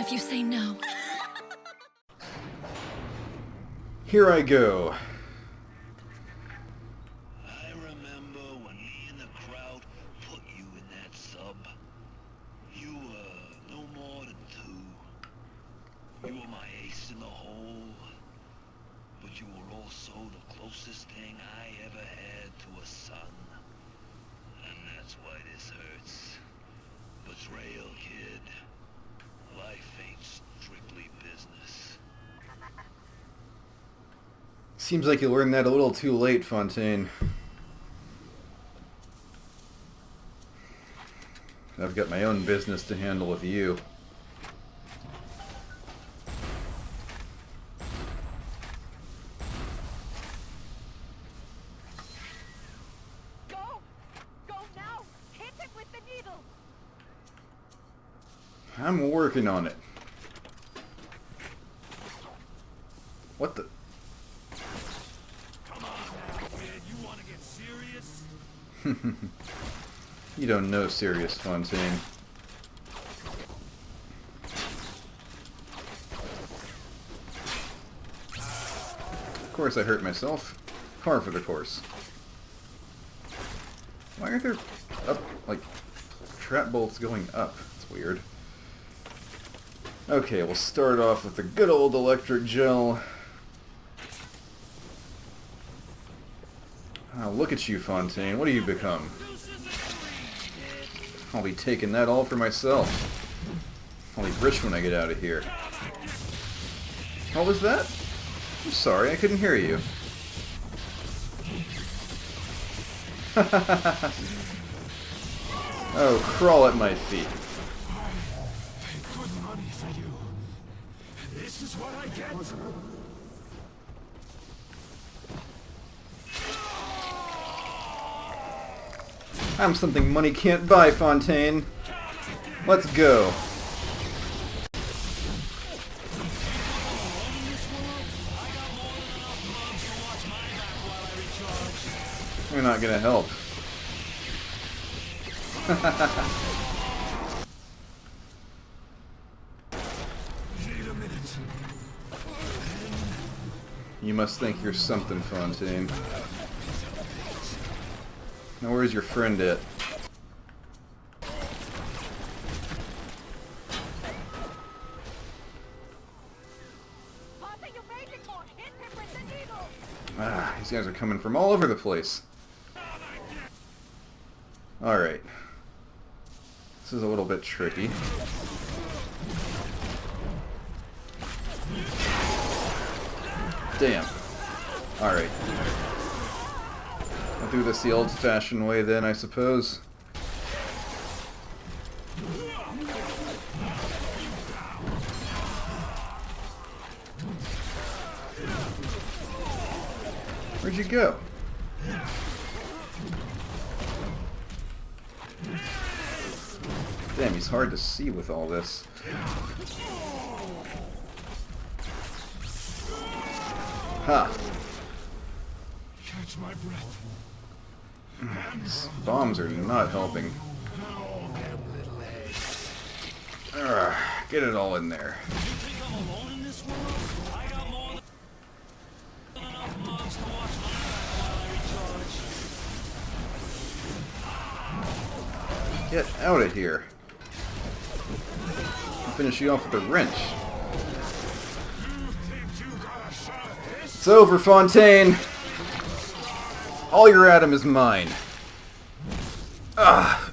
if you say no. Here I go. I remember when me and the crowd put you in that sub. You were no more than two. You were my ace in the hole. But you were also the closest thing I ever had to a son. And that's why this hurts. Betrayal, kid. Life ain't strictly business. Seems like you learned that a little too late, Fontaine. I've got my own business to handle with you. Go! Go now! Hit it with the needle! I'm working on it. What the... Come on, kid. You want to get serious? You don't know serious, Fontaine. Of course I hurt myself. Par for the course. Why are there up, like, trap bolts going up? It's weird. Okay, we'll start off with the good old electric gel. Oh, look at you, Fontaine. What do you become? I'll be taking that all for myself. I'll be rich when I get out of here. What was that? I'm sorry, I couldn't hear you. Oh, crawl at my feet. Good money for you. This is what I get. I'm something money can't buy, Fontaine. Let's go. You're not gonna help. Need a minute. You must think you're something, Fontaine. Now where's your friend at? Papa, you made it more! Hit him with the needle! Ah, these guys are coming from all over the place. Alright. This is a little bit tricky. Damn. Alright. I'll do this the old-fashioned way then, I suppose. Where'd you go? Damn, he's hard to see with all this. Ha! Catch my breath. These bombs are not helping. Ugh, get it all in there. You think I'm alone in this world? I got more than enough monks to watch my back while I recharge. Get out of here. I'll finish you off with a wrench. You think you got a shot at this? It's over, Fontaine. All your atom is mine. Ah.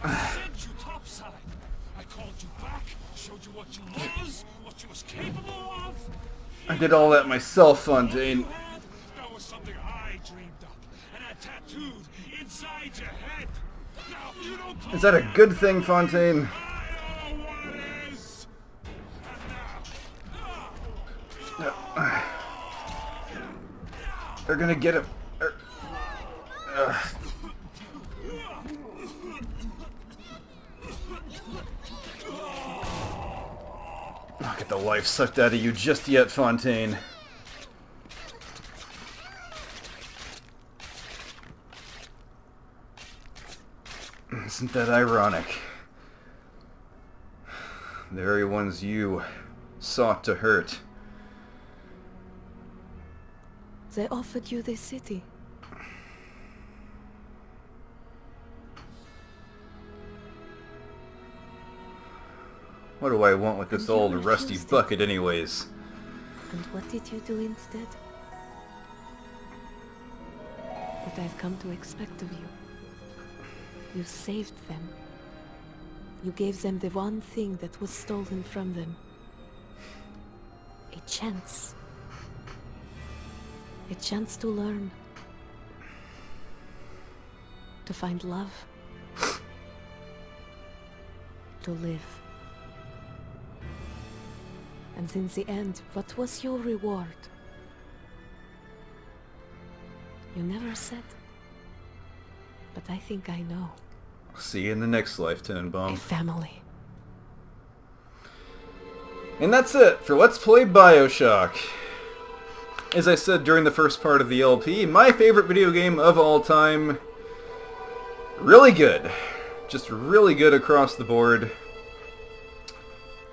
I sent you topside. I called you back, showed you what you was, what you was capable of. I did all that myself, Fontaine. That was something I dreamed up and had tattooed inside your head. Now, if you don't Is that a good thing, Fontaine? I know what it is. And They're gonna get him. Not get the life sucked out of you just yet, Fontaine. Isn't that ironic? The very ones you sought to hurt. They offered you this city. What do I want with this And you old rusty refused it. bucket anyways? And what did you do instead? What I've come to expect of you. You saved them. You gave them the one thing that was stolen from them. A chance. A chance to learn. To find love. To live. And in the end, what was your reward? You never said. But I think I know. See you in the next life, A Tenenbaum. family. And that's it for Let's Play BioShock. As I said during the first part of the LP, my favorite video game of all time. Really good. Just really good across the board.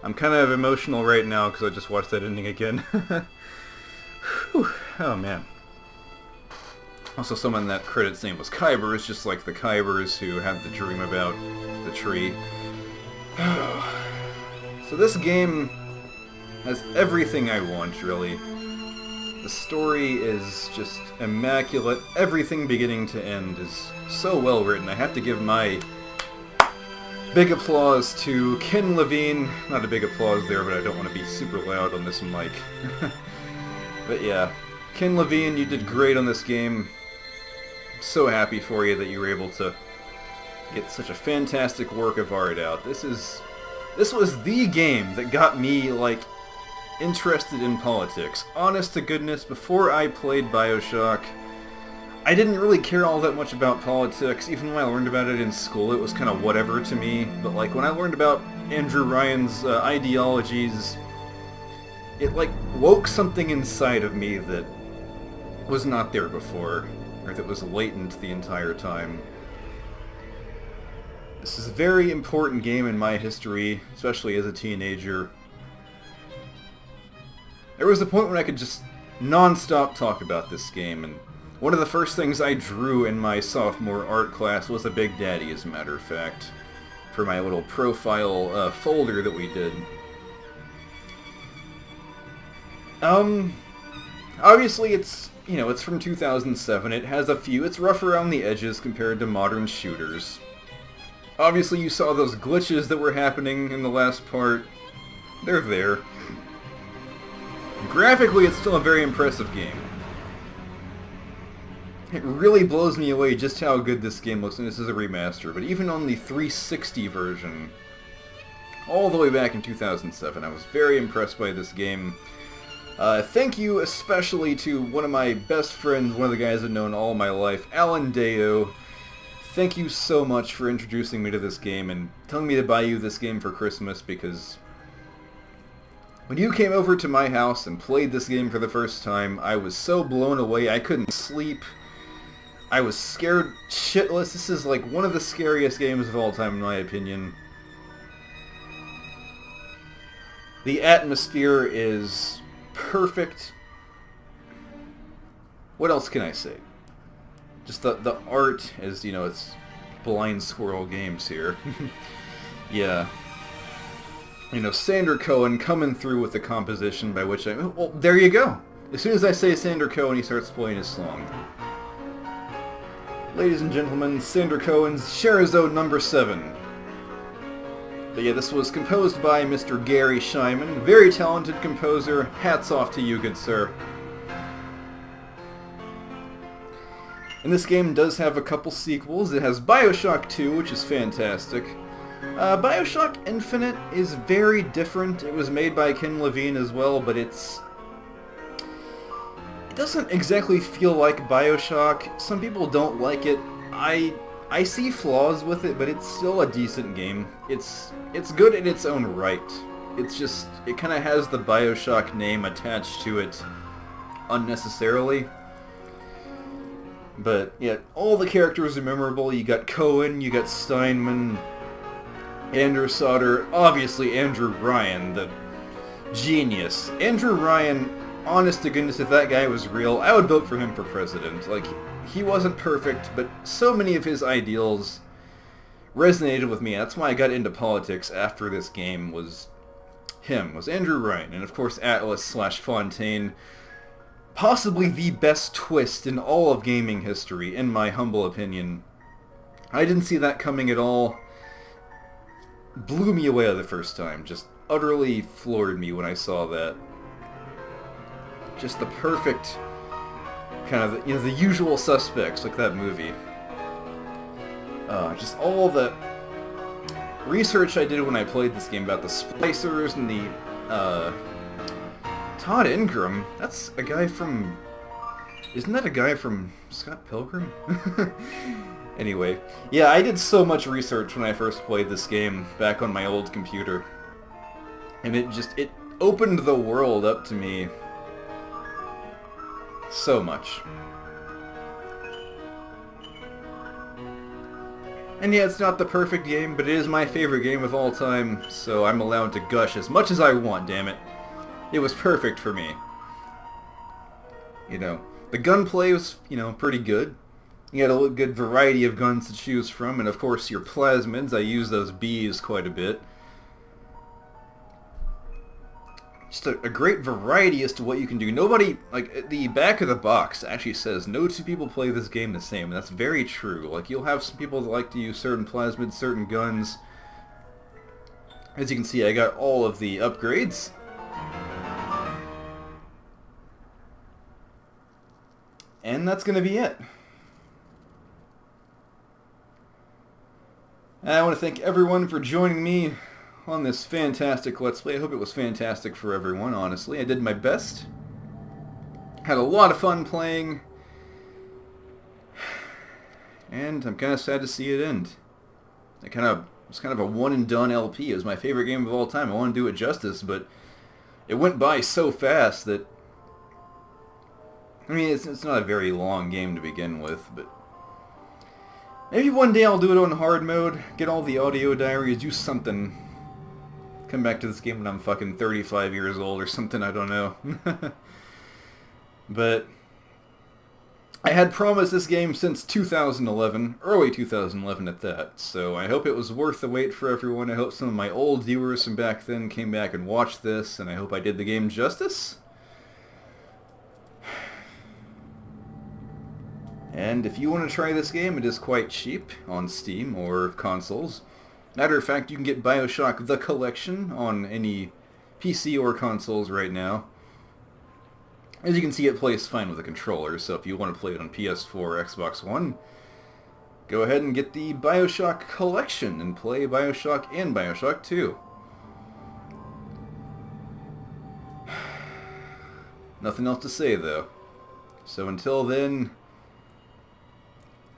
I'm kind of emotional right now because I just watched that ending again. Whew. Oh man. Also, someone in that credits name was Kybers, just like the Kybers who had the dream about the tree. So this game has everything I want, really. The story is just immaculate. Everything beginning to end is so well written. I have to give my big applause to Ken Levine. Not a big applause there, but I don't want to be super loud on this mic. But yeah, Ken Levine, you did great on this game. So happy for you that you were able to get such a fantastic work of art out. This was the game that got me, like, interested in politics. Honest to goodness, before I played BioShock, I didn't really care all that much about politics. Even when I learned about it in school, it was kind of whatever to me. But, like, when I learned about Andrew Ryan's ideologies, it, like, woke something inside of me that was not there before, or that was latent the entire time. This is a very important game in my history, especially as a teenager. There was a point when I could just non-stop talk about this game, and one of the first things I drew in my sophomore art class was a Big Daddy, as a matter of fact, for my little profile folder that we did. Obviously it's, you know, it's from 2007. It has it's rough around the edges compared to modern shooters. Obviously you saw those glitches that were happening in the last part. They're there. Graphically, it's still a very impressive game. It really blows me away just how good this game looks, and this is a remaster, but even on the 360 version, all the way back in 2007, I was very impressed by this game. Thank you especially to one of my best friends, one of the guys I've known all my life, Alan Deo. Thank you so much for introducing me to this game and telling me to buy you this game for Christmas, because when you came over to my house and played this game for the first time, I was so blown away I couldn't sleep. I was scared shitless. This is like one of the scariest games of all time in my opinion. The atmosphere is perfect. What else can I say? Just the art is, you know, it's Blind Squirrel Games here. Yeah. You know, Sander Cohen coming through with the composition by which well, there you go. As soon as I say Sander Cohen, he starts playing his song. Ladies and gentlemen, Sander Cohen's Sherazade number 7. But yeah, this was composed by Mr. Gary Shyman. Very talented composer. Hats off to you, good sir. And this game does have a couple sequels. It has BioShock 2, which is fantastic. BioShock Infinite is very different. It was made by Ken Levine as well, but it doesn't exactly feel like BioShock. Some people don't like it. I see flaws with it, but it's still a decent game. It's good in its own right. It's just, it kind of has the BioShock name attached to it unnecessarily. But yeah, all the characters are memorable. You got Cohen, you got Steinman, Andrew Sauter, obviously Andrew Ryan, the genius. Andrew Ryan, honest to goodness, if that guy was real, I would vote for him for president. Like, he wasn't perfect, but so many of his ideals resonated with me. That's why I got into politics after this game, was Andrew Ryan. And of course Atlas/Fontaine, possibly the best twist in all of gaming history, in my humble opinion. I didn't see that coming at all. Blew me away the first time. Just utterly floored me when I saw that. Just the perfect kind of, the usual suspects, like that movie. Just all the research I did when I played this game about the splicers and the, Todd Ingram, that's a guy from... Isn't that a guy from Scott Pilgrim? Anyway, yeah, I did so much research when I first played this game back on my old computer. And it opened the world up to me so much. And yeah, it's not the perfect game, but it is my favorite game of all time, so I'm allowed to gush as much as I want, damn it. It was perfect for me. The gunplay was, pretty good. You had a good variety of guns to choose from, and of course your plasmids. I use those Bs quite a bit. Just a great variety as to what you can do. Nobody, like, the back of the box actually says no two people play this game the same, and that's very true. Like, you'll have some people that like to use certain plasmids, certain guns. As you can see, I got all of the upgrades. And that's going to be it. And I want to thank everyone for joining me on this fantastic Let's Play. I hope it was fantastic for everyone, honestly. I did my best. Had a lot of fun playing. And I'm kind of sad to see it end. It was kind of a one-and-done LP. It was my favorite game of all time. I want to do it justice, but it went by so fast that... I mean, it's not a very long game to begin with, but... Maybe one day I'll do it on hard mode, get all the audio diaries, do something. Come back to this game when I'm fucking 35 years old or something, I don't know. But... I had promised this game since 2011, early 2011 at that, so I hope it was worth the wait for everyone. I hope some of my old viewers from back then came back and watched this, and I hope I did the game justice. And if you want to try this game, it is quite cheap on Steam or consoles. Matter of fact, you can get BioShock The Collection on any PC or consoles right now. As you can see, it plays fine with a controller, so if you want to play it on PS4 or Xbox One, go ahead and get the BioShock Collection and play BioShock and BioShock 2. Nothing else to say, though. So until then...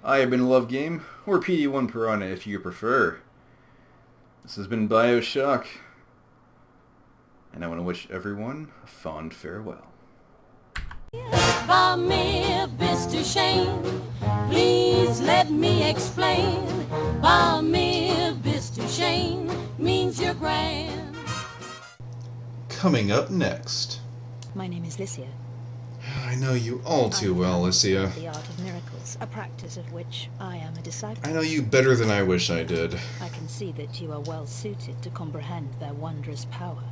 I have been Love Game, or PD1 Piranha if you prefer. This has been BioShock, and I want to wish everyone a fond farewell. By me, Mr. Shane, please let me explain. By me, Mr. Shane, means you're grand. Coming up next. My name is Lycia. I know you all too well, Lycia. The art of miracles, a practice of which I am a disciple. I know you better than I wish I did. I can see that you are well suited to comprehend their wondrous power.